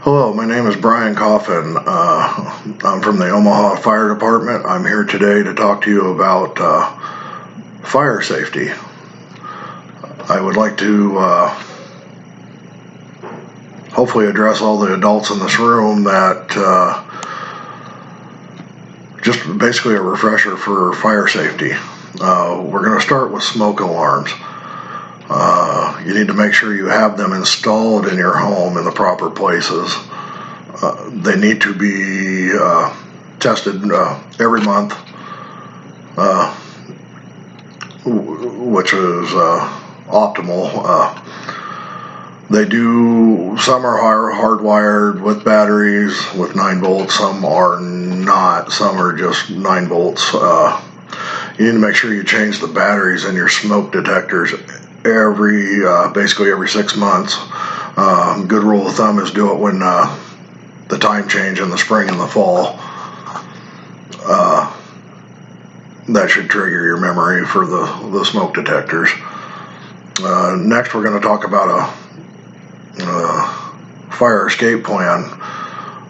Hello, my name is Brian Coffin. I'm from the Omaha Fire Department. I'm here today to talk to you about fire safety. I would like to hopefully address all the adults in this room that just basically a refresher for fire safety. We're going to start with smoke alarms. You need to make sure you have them installed in your home in the proper places. They need to be tested every month, which is optimal. Some are hardwired with batteries with 9 volts, some are not, some are just 9 volts. You need to make sure you change the batteries in your smoke detectors basically every 6 months. Good rule of thumb is do it when the time change in the spring and the fall. That should trigger your memory for the smoke detectors. Next, we're going to talk about a fire escape plan.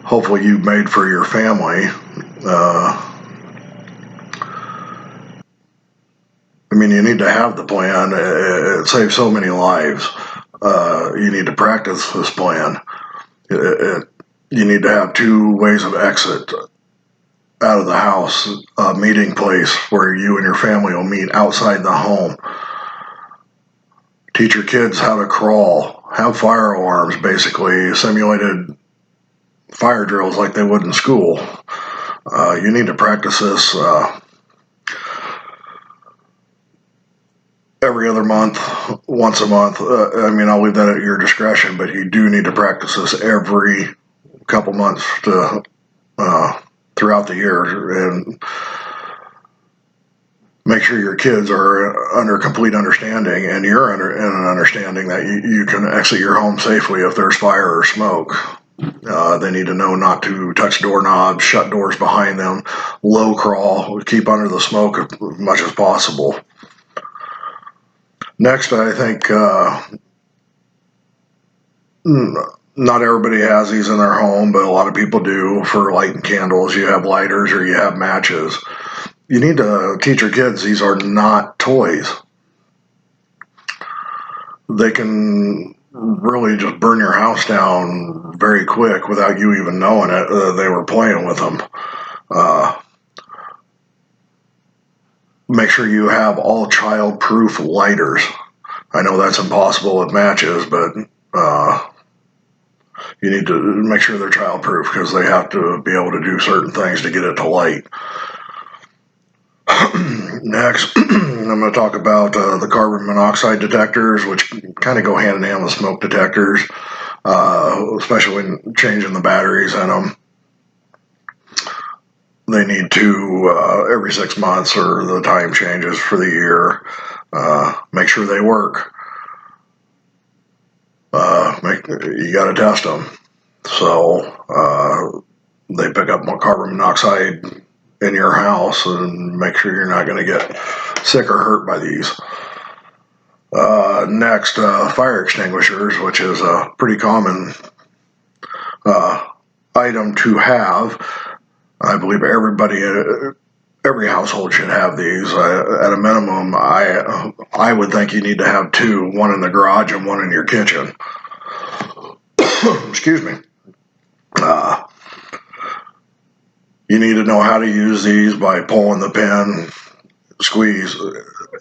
Hopefully you've made for your family. You need to have the plan. It saves so many lives. You need to practice this plan. You need to have 2 ways of exit out of the house, a meeting place where you and your family will meet outside the home. Teach your kids how to crawl, have fire alarms, basically simulated fire drills like they would in school. You need to practice this every other month, once a month. I'll leave that at your discretion, but you do need to practice this every couple months throughout the year, and make sure your kids are under complete understanding, and you're in an understanding that you can exit your home safely if there's fire or smoke. They need to know not to touch doorknobs, shut doors behind them, low crawl, keep under the smoke as much as possible. Next, I think not everybody has these in their home, but a lot of people do. For lighting candles, you have lighters or you have matches. You need to teach your kids these are not toys. They can really just burn your house down very quick without you even knowing it. They were playing with them. Make sure you have all child-proof lighters. I know that's impossible with matches, but you need to make sure they're child-proof because they have to be able to do certain things to get it to light. Next, I'm going to talk about the carbon monoxide detectors, which kind of go hand in hand with smoke detectors, especially when changing the batteries in them. They need to, every 6 months or the time changes for the year, make sure they work. You got to test them. So they pick up more carbon monoxide in your house, and make sure you're not going to get sick or hurt by these. Next, fire extinguishers, which is a pretty common item to have. I believe every household should have these. At a minimum, I would think you need to have 2, one in the garage and one in your kitchen. Excuse me. You need to know how to use these by pulling the pin, squeeze,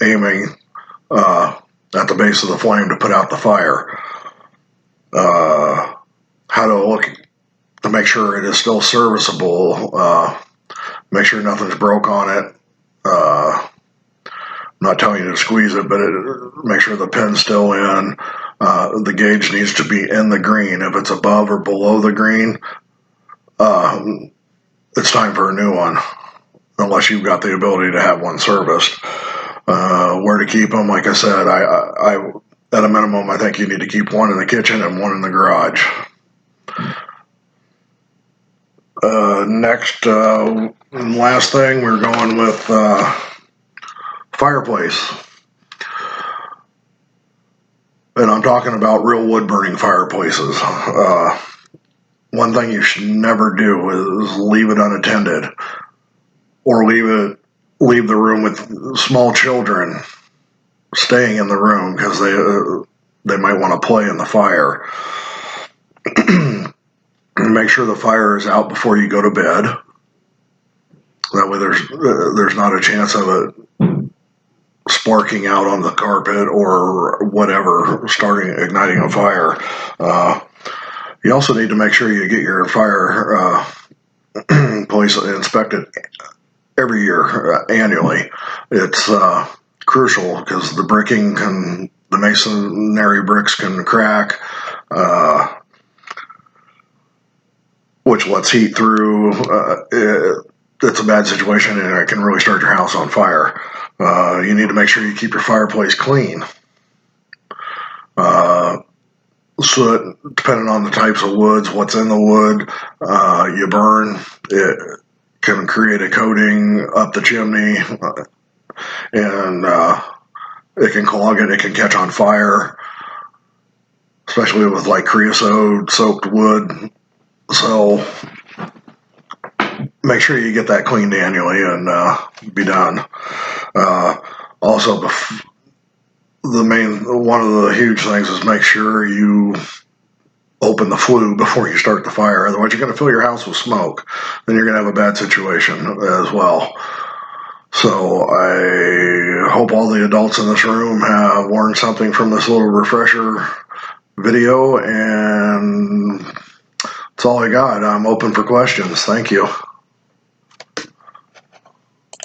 aiming at the base of the flame to put out the fire. How to look to make sure it is still serviceable. Make sure nothing's broke on it. I'm not telling you to squeeze it, but make sure the pin's still in. The gauge needs to be in the green. If it's above or below the green, it's time for a new one, unless you've got the ability to have one serviced. Where to keep them, like I said, I at a minimum, I think you need to keep one in the kitchen and one in the garage. Next, last thing, we're going with fireplace. And I'm talking about real wood burning fireplaces. one thing you should never do is leave it unattended, or leave the room with small children staying in the room because they might want to play in the fire. Make sure the fire is out before you go to bed. That way there's not a chance of it sparking out on the carpet or whatever, igniting a fire. You also need to make sure you get your fire place inspected every year, annually. It's crucial because the masonry bricks can crack, which lets heat through. It's a bad situation, and it can really start your house on fire. You need to make sure you keep your fireplace clean. Soot, depending on the types of woods, what's in the wood, you burn, it can create a coating up the chimney, and it can clog it, it can catch on fire, especially with like creosote soaked wood. So make sure you get that cleaned annually and be done. Also, one of the huge things is make sure you open the flue before you start the fire. Otherwise, you're going to fill your house with smoke. Then you're going to have a bad situation as well. So I hope all the adults in this room have learned something from this little refresher video, and that's all I got. I'm open for questions. Thank you.